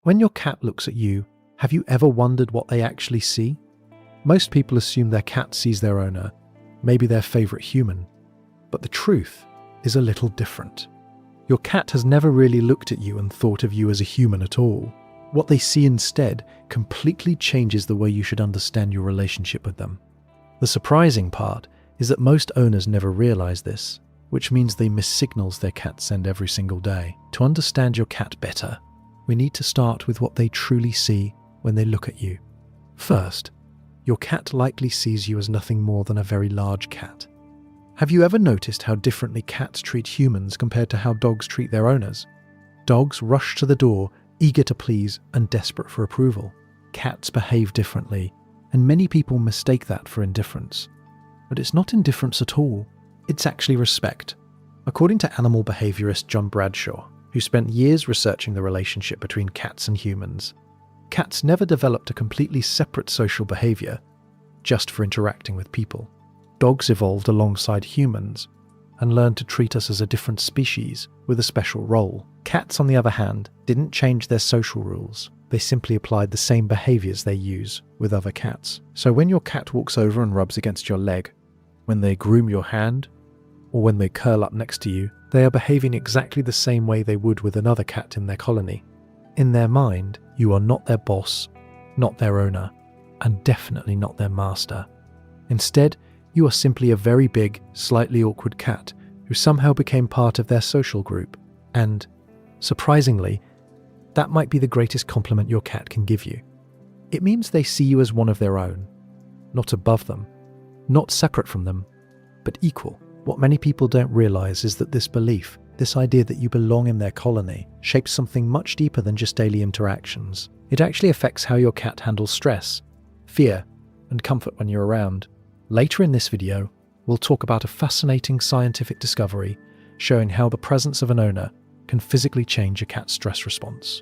When your cat looks at you, have you ever wondered what they actually see? Most people assume their cat sees their owner, maybe their favorite human. But the truth is a little different. Your cat has never really looked at you and thought of you as a human at all. What they see instead completely changes the way you should understand your relationship with them. The surprising part is that most owners never realize this, which means they miss signals their cats send every single day. To understand your cat better, we need to start with what they truly see when they look at you. First, your cat likely sees you as nothing more than a very large cat. Have you ever noticed how differently cats treat humans compared to how dogs treat their owners? Dogs rush to the door, eager to please and desperate for approval. Cats behave differently, and many people mistake that for indifference. But it's not indifference at all. It's actually respect. According to animal behaviorist John Bradshaw, who spent years researching the relationship between cats and humans, cats never developed a completely separate social behavior just for interacting with people. Dogs evolved alongside humans and learned to treat us as a different species with a special role. Cats, on the other hand, didn't change their social rules. They simply applied the same behaviors they use with other cats. So when your cat walks over and rubs against your leg, when they groom your hand, or when they curl up next to you, they are behaving exactly the same way they would with another cat in their colony. In their mind, you are not their boss, not their owner, and definitely not their master. Instead, you are simply a very big, slightly awkward cat who somehow became part of their social group. And, surprisingly, that might be the greatest compliment your cat can give you. It means they see you as one of their own, not above them, not separate from them, but equal. What many people don't realize is that this belief, this idea that you belong in their colony, shapes something much deeper than just daily interactions. It actually affects how your cat handles stress, fear, and comfort when you're around. Later in this video, we'll talk about a fascinating scientific discovery showing how the presence of an owner can physically change a cat's stress response.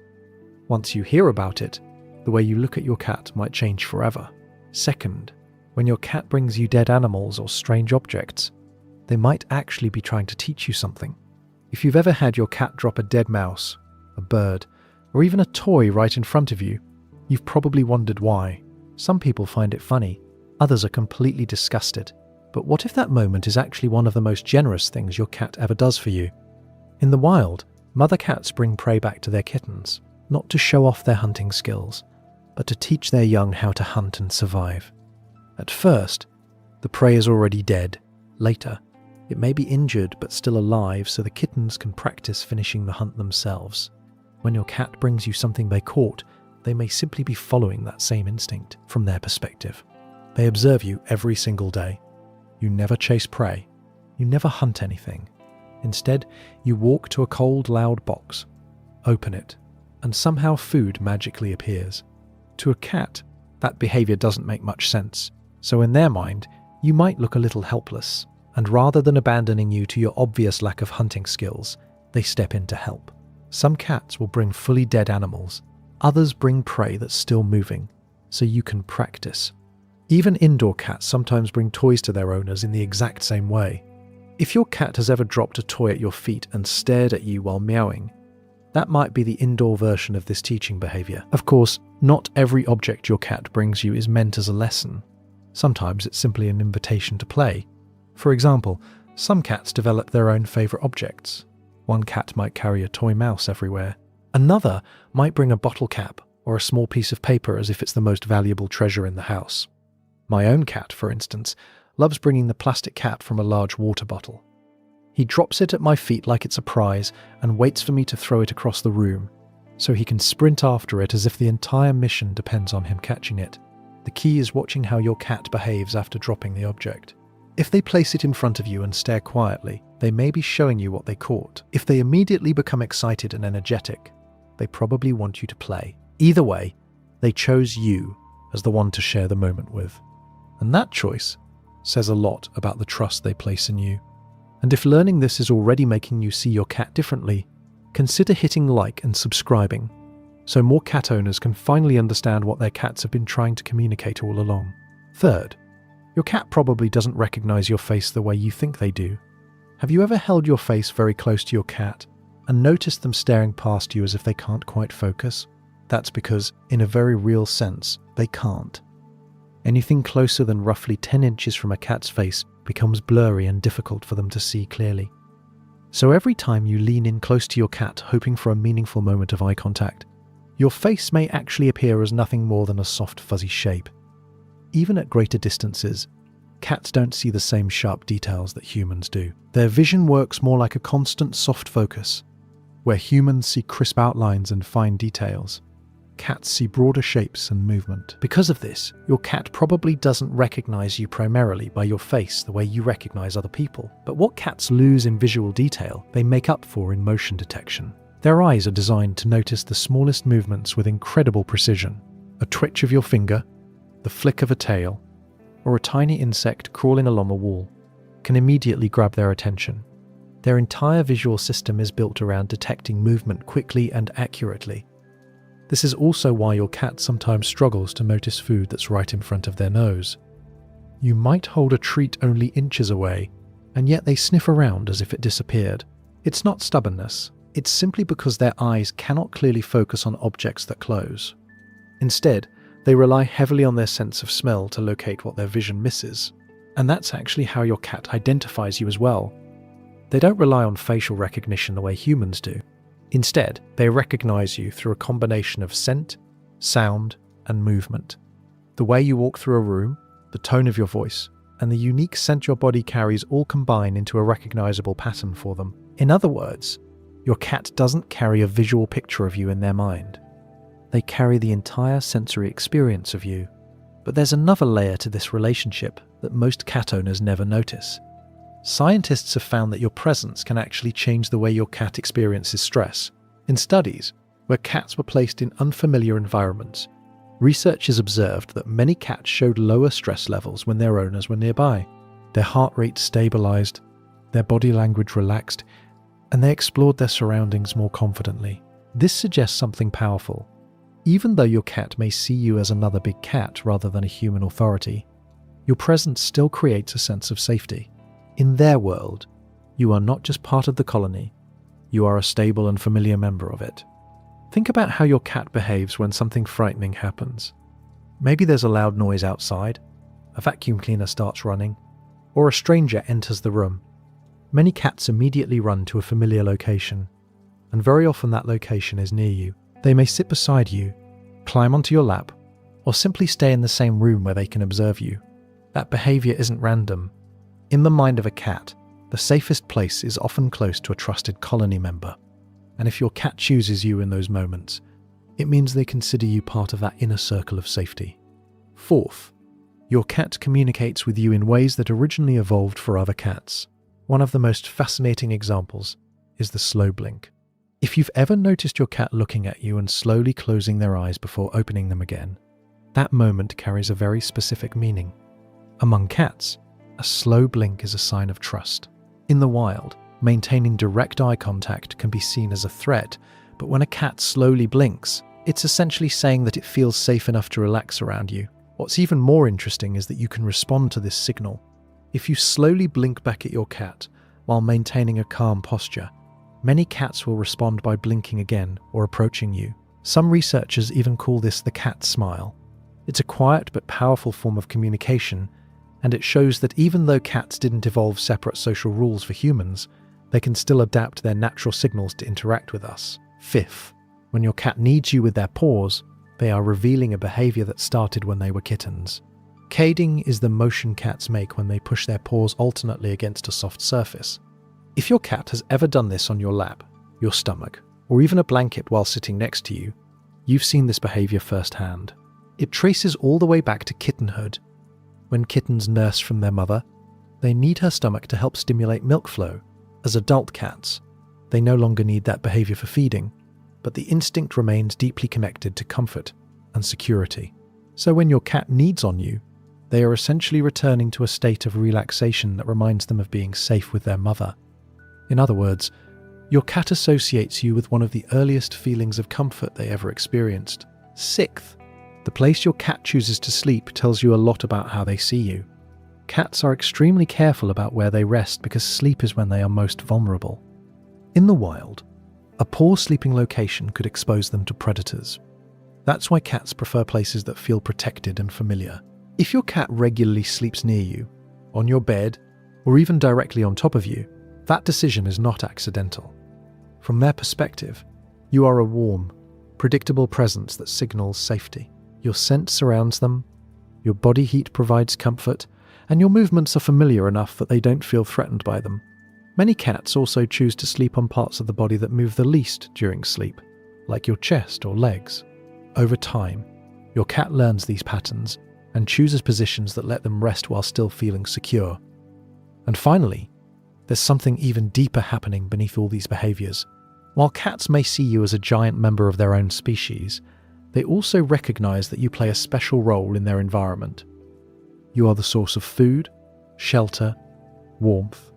Once you hear about it, the way you look at your cat might change forever. Second, when your cat brings you dead animals or strange objects, they might actually be trying to teach you something. If you've ever had your cat drop a dead mouse, a bird, or even a toy right in front of you, you've probably wondered why. Some people find it funny, others are completely disgusted. But what if that moment is actually one of the most generous things your cat ever does for you? In the wild, mother cats bring prey back to their kittens, not to show off their hunting skills, but to teach their young how to hunt and survive. At first, the prey is already dead. Later, it may be injured but still alive, so the kittens can practice finishing the hunt themselves. When your cat brings you something they caught, they may simply be following that same instinct from their perspective. They observe you every single day. You never chase prey. You never hunt anything. Instead, you walk to a cold, loud box, open it, and somehow food magically appears. To a cat, that behavior doesn't make much sense. So in their mind, you might look a little helpless, and rather than abandoning you to your obvious lack of hunting skills, they step in to help. Some cats will bring fully dead animals. Others bring prey that's still moving, so you can practice. Even indoor cats sometimes bring toys to their owners in the exact same way. If your cat has ever dropped a toy at your feet and stared at you while meowing, that might be the indoor version of this teaching behavior. Of course, not every object your cat brings you is meant as a lesson. Sometimes it's simply an invitation to play. For example, some cats develop their own favorite objects. One cat might carry a toy mouse everywhere. Another might bring a bottle cap or a small piece of paper as if it's the most valuable treasure in the house. My own cat, for instance, loves bringing the plastic cap from a large water bottle. He drops it at my feet like it's a prize and waits for me to throw it across the room, so he can sprint after it as if the entire mission depends on him catching it. The key is watching how your cat behaves after dropping the object. If they place it in front of you and stare quietly, they may be showing you what they caught. If they immediately become excited and energetic, they probably want you to play. Either way, they chose you as the one to share the moment with. And that choice says a lot about the trust they place in you. And if learning this is already making you see your cat differently, consider hitting like and subscribing, so more cat owners can finally understand what their cats have been trying to communicate all along. Third, your cat probably doesn't recognize your face the way you think they do. Have you ever held your face very close to your cat and noticed them staring past you as if they can't quite focus? That's because, in a very real sense, they can't. Anything closer than roughly 10 inches from a cat's face becomes blurry and difficult for them to see clearly. So every time you lean in close to your cat hoping for a meaningful moment of eye contact, your face may actually appear as nothing more than a soft fuzzy shape. Even at greater distances, cats don't see the same sharp details that humans do. Their vision works more like a constant soft focus, where humans see crisp outlines and fine details. Cats see broader shapes and movement. Because of this, your cat probably doesn't recognize you primarily by your face the way you recognize other people. But what cats lose in visual detail, they make up for in motion detection. Their eyes are designed to notice the smallest movements with incredible precision. A twitch of your finger, the flick of a tail, or a tiny insect crawling along a wall can immediately grab their attention. Their entire visual system is built around detecting movement quickly and accurately. This is also why your cat sometimes struggles to notice food that's right in front of their nose. You might hold a treat only inches away, and yet they sniff around as if it disappeared. It's not stubbornness, it's simply because their eyes cannot clearly focus on objects that close. Instead, they rely heavily on their sense of smell to locate what their vision misses. And that's actually how your cat identifies you as well. They don't rely on facial recognition the way humans do. Instead, they recognize you through a combination of scent, sound, and movement. The way you walk through a room, the tone of your voice, and the unique scent your body carries all combine into a recognizable pattern for them. In other words, your cat doesn't carry a visual picture of you in their mind. They carry the entire sensory experience of you. But there's another layer to this relationship that most cat owners never notice. Scientists have found that your presence can actually change the way your cat experiences stress. In studies where cats were placed in unfamiliar environments, researchers observed that many cats showed lower stress levels when their owners were nearby. Their heart rate stabilized, their body language relaxed, and they explored their surroundings more confidently. This suggests something powerful. Even though your cat may see you as another big cat rather than a human authority, your presence still creates a sense of safety. In their world, you are not just part of the colony, you are a stable and familiar member of it. Think about how your cat behaves when something frightening happens. Maybe there's a loud noise outside, a vacuum cleaner starts running, or a stranger enters the room. Many cats immediately run to a familiar location, and very often that location is near you. They may sit beside you, climb onto your lap, or simply stay in the same room where they can observe you. That behavior isn't random. In the mind of a cat, the safest place is often close to a trusted colony member. And if your cat chooses you in those moments, it means they consider you part of that inner circle of safety. Fourth, your cat communicates with you in ways that originally evolved for other cats. One of the most fascinating examples is the slow blink. If you've ever noticed your cat looking at you and slowly closing their eyes before opening them again, that moment carries a very specific meaning. Among cats, a slow blink is a sign of trust. In the wild, maintaining direct eye contact can be seen as a threat, but when a cat slowly blinks, it's essentially saying that it feels safe enough to relax around you. What's even more interesting is that you can respond to this signal. If you slowly blink back at your cat while maintaining a calm posture, many cats will respond by blinking again or approaching you. Some researchers even call this the cat smile. It's a quiet but powerful form of communication, and it shows that even though cats didn't evolve separate social rules for humans, they can still adapt their natural signals to interact with us. Fifth, when your cat needs you with their paws, they are revealing a behavior that started when they were kittens. Cading is the motion cats make when they push their paws alternately against a soft surface. If your cat has ever done this on your lap, your stomach, or even a blanket while sitting next to you, you've seen this behavior firsthand. It traces all the way back to kittenhood. When kittens nurse from their mother, they need her stomach to help stimulate milk flow. As adult cats, they no longer need that behavior for feeding, but the instinct remains deeply connected to comfort and security. So when your cat needs on you, they are essentially returning to a state of relaxation that reminds them of being safe with their mother. In other words, your cat associates you with one of the earliest feelings of comfort they ever experienced. Sixth, the place your cat chooses to sleep tells you a lot about how they see you. Cats are extremely careful about where they rest because sleep is when they are most vulnerable. In the wild, a poor sleeping location could expose them to predators. That's why cats prefer places that feel protected and familiar. If your cat regularly sleeps near you, on your bed, or even directly on top of you, that decision is not accidental. From their perspective, you are a warm, predictable presence that signals safety. Your scent surrounds them, your body heat provides comfort, and your movements are familiar enough that they don't feel threatened by them. Many cats also choose to sleep on parts of the body that move the least during sleep, like your chest or legs. Over time, your cat learns these patterns and chooses positions that let them rest while still feeling secure. And finally, there's something even deeper happening beneath all these behaviors. While cats may see you as a giant member of their own species, they also recognize that you play a special role in their environment. You are the source of food, shelter, warmth,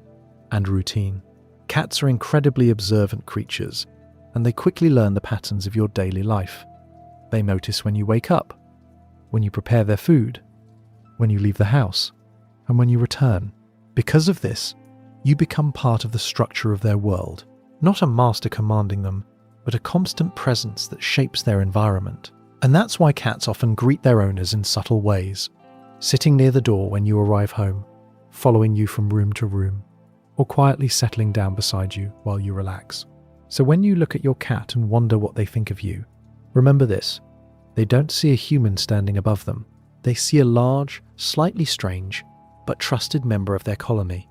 and routine. Cats are incredibly observant creatures, and they quickly learn the patterns of your daily life. They notice when you wake up, when you prepare their food, when you leave the house, and when you return. Because of this, you become part of the structure of their world, not a master commanding them, but a constant presence that shapes their environment. And that's why cats often greet their owners in subtle ways, sitting near the door when you arrive home, following you from room to room, or quietly settling down beside you while you relax. So when you look at your cat and wonder what they think of you, remember this: they don't see a human standing above them. They see a large, slightly strange, but trusted member of their colony.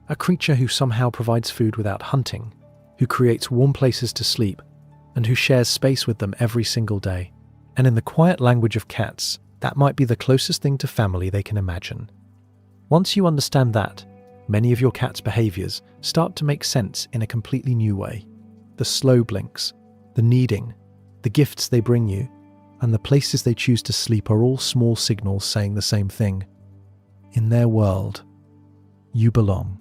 A creature who somehow provides food without hunting, who creates warm places to sleep, and who shares space with them every single day. And in the quiet language of cats, that might be the closest thing to family they can imagine. Once you understand that, many of your cat's behaviors start to make sense in a completely new way. The slow blinks, the kneading, the gifts they bring you, and the places they choose to sleep are all small signals saying the same thing. In their world, you belong.